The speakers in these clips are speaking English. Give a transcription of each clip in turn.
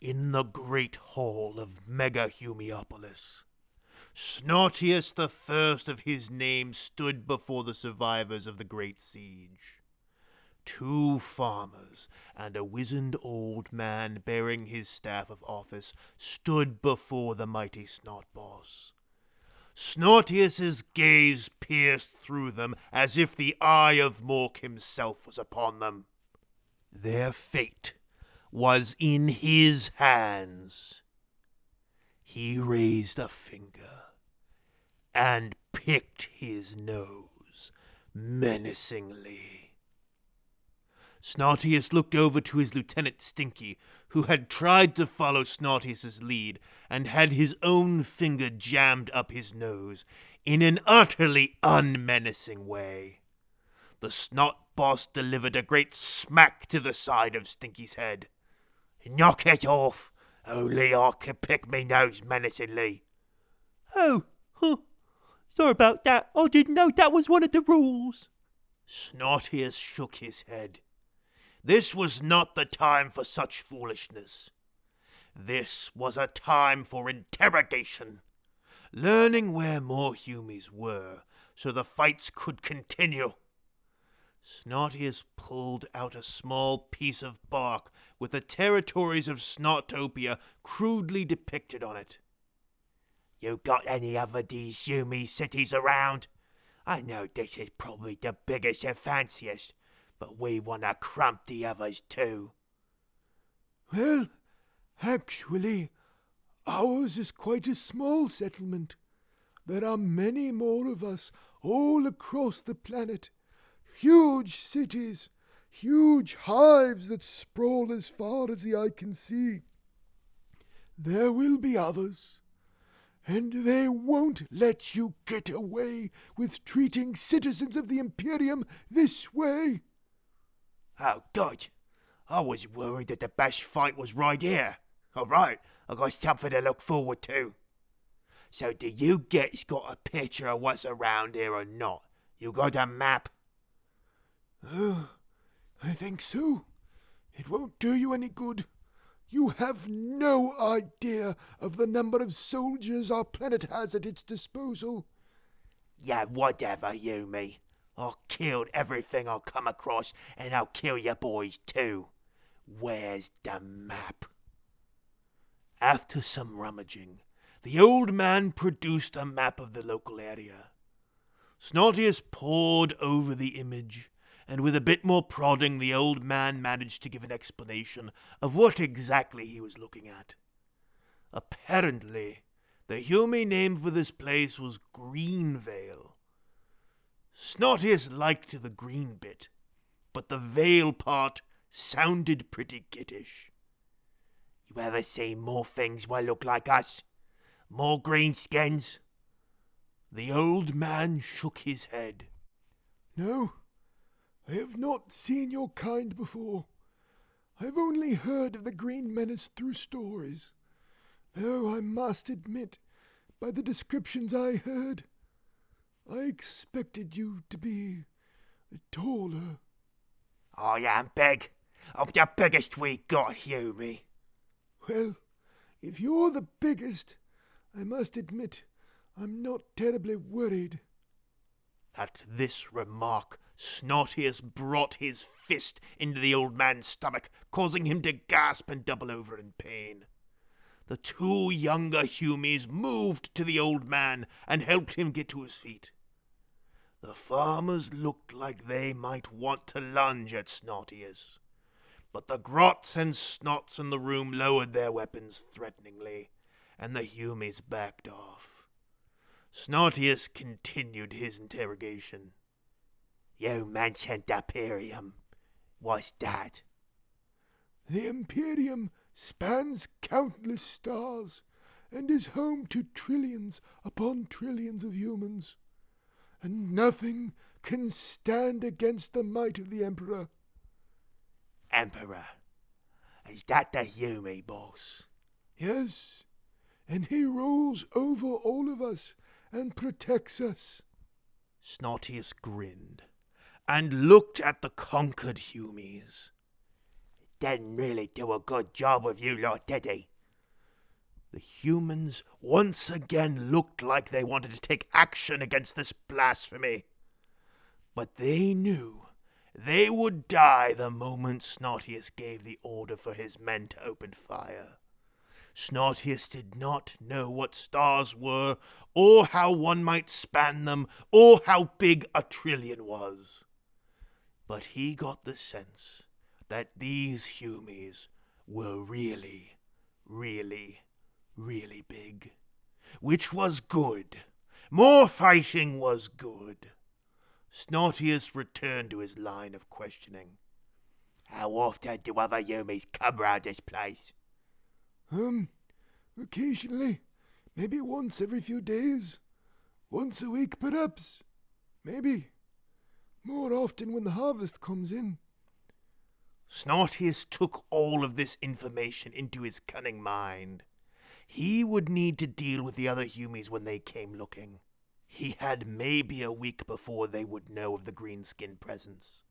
In the great hall of Megahumiopolis, Snortius the first of his name stood before the survivors of the great siege. 2 farmers and a wizened old man bearing his staff of office stood before the mighty Snot Boss. Snortius's gaze pierced through them as if the eye of Mork himself was upon them. Their fate was in his hands. He raised a finger and picked his nose menacingly. Snortius looked over to his lieutenant Stinky, who had tried to follow Snortius's lead and had his own finger jammed up his nose in an utterly unmenacing way. The Snot Boss delivered a great smack to the side of Stinky's head. "Knock it off! Only I can pick me nose menacingly." "Oh, sorry about that. I didn't know that was one of the rules." Snortius shook his head. This was not the time for such foolishness. This was a time for interrogation, learning where more humies were so the fights could continue. Snortius pulled out a small piece of bark with the territories of Snotopia crudely depicted on it. "You got any other these Yumi cities around? I know this is probably the biggest and fanciest, but we want to crump the others too." "Well, actually, ours is quite a small settlement. There are many more of us all across the planet. Huge cities, huge hives that sprawl as far as the eye can see. There will be others, and they won't let you get away with treating citizens of the Imperium this way." "Oh, good. I was worried that the best fight was right here. All right, I got something to look forward to. So do you guys got a picture of what's around here or not? You got a map?" I think so. It won't do you any good. You have no idea of the number of soldiers our planet has at its disposal." "Yeah, whatever, Yumi. I'll kill everything I'll come across, and I'll kill your boys too. Where's the map?" After some rummaging, the old man produced a map of the local area. Snortius pored over the image, and with a bit more prodding, the old man managed to give an explanation of what exactly he was looking at. Apparently, the Yumi name for this place was Greenvale. Snortius liked the green bit, but the Vale part sounded pretty kiddish. "You ever seen more things what look like us? More greenskins?" The old man shook his head. "No, I have not seen your kind before. I've only heard of the Green Menace through stories, though I must admit, by the descriptions I heard, I expected you to be taller." "I am big. I'm the biggest we got, Yumi." "Well, if you're the biggest, I must admit I'm not terribly worried." At this remark, Snortius brought his fist into the old man's stomach, causing him to gasp and double over in pain. The 2 younger Humies moved to the old man and helped him get to his feet. The farmers looked like they might want to lunge at Snortius, but the grots and snots in the room lowered their weapons threateningly, and the Humies backed off. Snortius continued his interrogation. "You mentioned the Imperium. What's that?" "The Imperium spans countless stars and is home to trillions upon trillions of humans, and nothing can stand against the might of the Emperor." "Emperor? Is that the Yumi boss?" "Yes, and he rules over all of us and protects us." Snortius grinned and looked at the conquered Humies. didn't really do a good job with you lot, did he? The humans once again looked like they wanted to take action against this blasphemy. But they knew they would die the moment Snortius gave the order for his men to open fire. Snortius did not know what stars were, or how one might span them, or how big a trillion was. But he got the sense that these humies were really, really, really big, which was good. More fighting was good. Snortius returned to his line of questioning. How often do other humies come round this place? Occasionally. Maybe once every few days. Once a week, perhaps. Maybe. More often when the harvest comes in. Snortius took all of this information into his cunning mind. He would need to deal with the other humies when they came looking. He had maybe a week before they would know of the green-skin presence.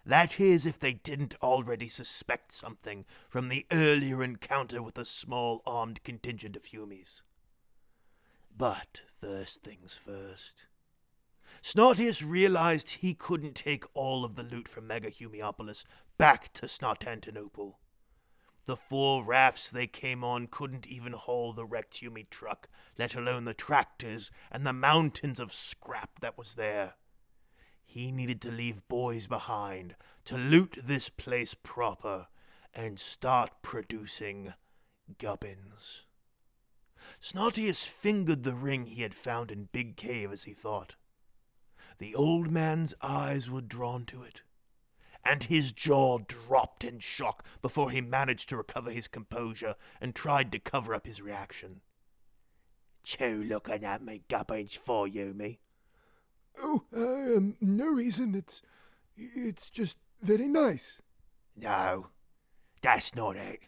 That is, if they didn't already suspect something from the earlier encounter with a small armed contingent of humies. But first things first. Snortius realized he couldn't take all of the loot from Mega Humiopolis back to Snotantinople. The 4 rafts they came on couldn't even haul the wrecked Humi truck, let alone the tractors and the mountains of scrap that was there. He needed to leave boys behind to loot this place proper and start producing gubbins. Snortius fingered the ring he had found in Big Cave as he thought. The old man's eyes were drawn to it, and his jaw dropped in shock before he managed to recover his composure and tried to cover up his reaction. "You looking at me gubbins for, Yumi?" Oh, no reason. It's just very nice. No, that's not it.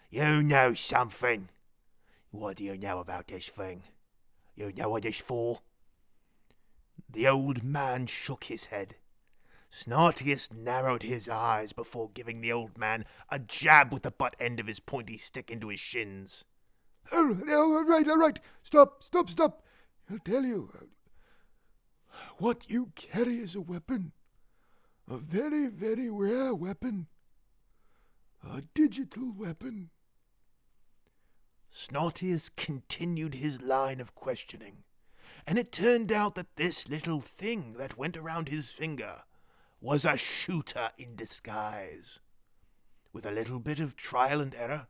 You know something. What do you know about this thing? You know what it's for? The old man shook his head. Snortius narrowed his eyes before giving the old man a jab with the butt end of his pointy stick into his shins. All right. Stop. I'll tell you. What you carry is a weapon. A very, very rare weapon. A digital weapon. Snortius continued his line of questioning, and it turned out that this little thing that went around his finger was a shooter in disguise. With a little bit of trial and error,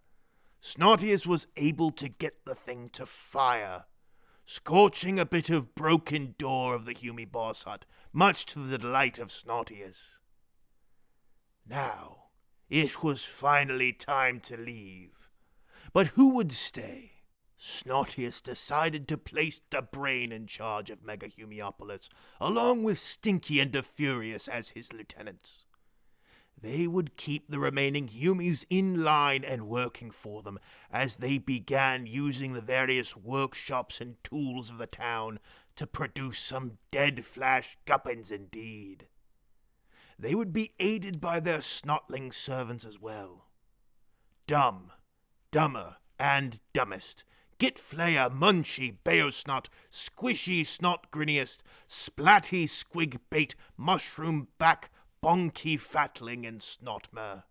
Snortius was able to get the thing to fire, scorching a bit of broken door of the Humi boss hut, much to the delight of Snortius. Now, it was finally time to leave. But who would stay? Snortius decided to place the Brain in charge of Mega Humiopolis, along with Stinky and DeFurious as his lieutenants. They would keep the remaining Humies in line and working for them as they began using the various workshops and tools of the town to produce some dead flash gubbins indeed. They would be aided by their snotling servants as well. Dumb, Dumber, and Dumbest, Gitflayer, Munchie, Beosnot, Squishy, Snot Grinniest, Splatty, Squig Bait, Mushroom Back, Bonky Fatling, and Snotmer.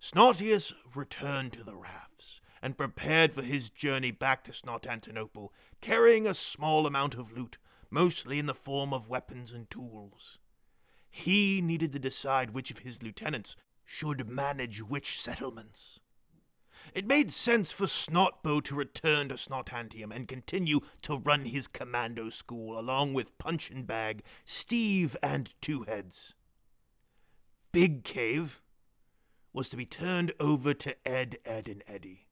Snortius returned to the rafts and prepared for his journey back to Snotantinople, carrying a small amount of loot, mostly in the form of weapons and tools. He needed to decide which of his lieutenants should manage which settlements. It made sense for Snotbo to return to Snotantium and continue to run his commando school along with Punch and Bag, Steve, and Two Heads. Big Cave was to be turned over to Ed, and Eddie.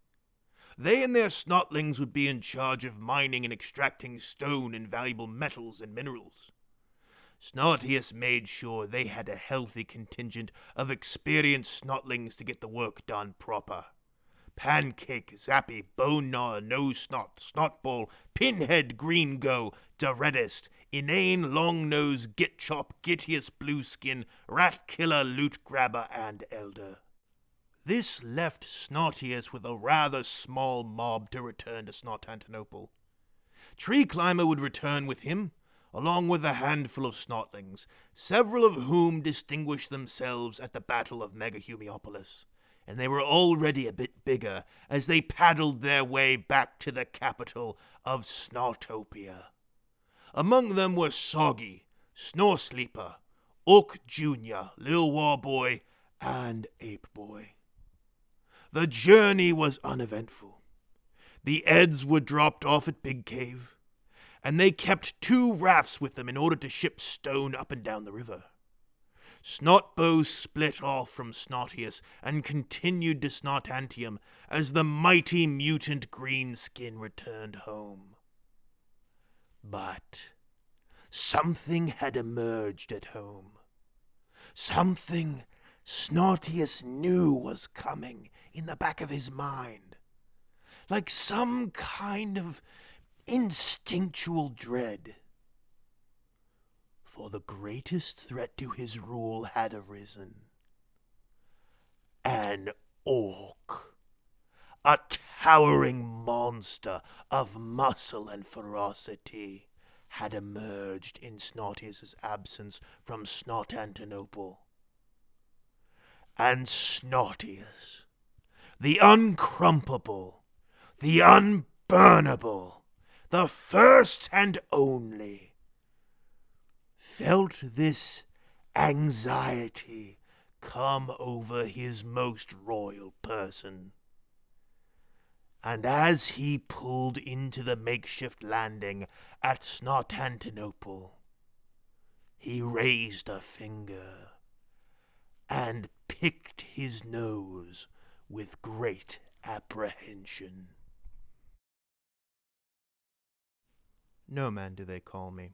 They and their snotlings would be in charge of mining and extracting stone and valuable metals and minerals. Snortius made sure they had a healthy contingent of experienced snotlings to get the work done proper. Pancake, Zappy, Bone Gnawer, Nose Snot, Snotball, Pinhead, Green Go, the Reddest, Inane, Long Nose, Git Chop, Gittiest, Blueskin, Rat Killer, Loot Grabber, and Elder. This left Snortius with a rather small mob to return to Snotantinople. Tree Climber would return with him, along with a handful of Snotlings, several of whom distinguished themselves at the Battle of Megahumiopolis, and they were already a bit bigger as they paddled their way back to the capital of Snotopia. Among them were Soggy, Snoresleeper, Orc Jr., Lil Warboy, and Ape Boy. The journey was uneventful. The Eds were dropped off at Big Cave, and they kept 2 rafts with them in order to ship stone up and down the river. Snotbow split off from Snotius and continued to Snotantium as the mighty mutant Greenskin returned home. But something had emerged at home. Something Snotius knew was coming in the back of his mind, like some kind of instinctual dread. For the greatest threat to his rule had arisen. An orc, a towering monster of muscle and ferocity, had emerged in Snotius' absence from Snotantinople. And Snotius, the uncrumpable, the unburnable, the first and only, felt this anxiety come over his most royal person. And as he pulled into the makeshift landing at Snotantinople, he raised a finger and picked his nose with great apprehension. No man do they call me.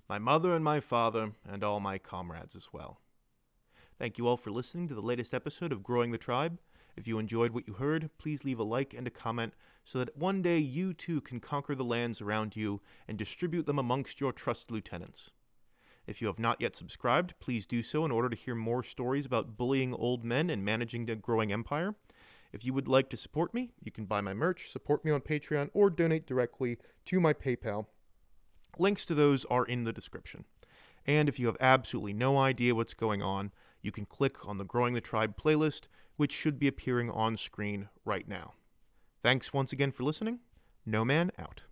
My mother and my father, and all my comrades as well. Thank you all for listening to the latest episode of Growing the Tribe. If you enjoyed what you heard, please leave a like and a comment so that one day you too can conquer the lands around you and distribute them amongst your trusted lieutenants. If you have not yet subscribed, please do so in order to hear more stories about bullying old men and managing a growing empire. If you would like to support me, you can buy my merch, support me on Patreon, or donate directly to my PayPal. Links to those are in the description. And if you have absolutely no idea what's going on, you can click on the Growing the Tribe playlist, which should be appearing on screen right now. Thanks once again for listening. No Man out.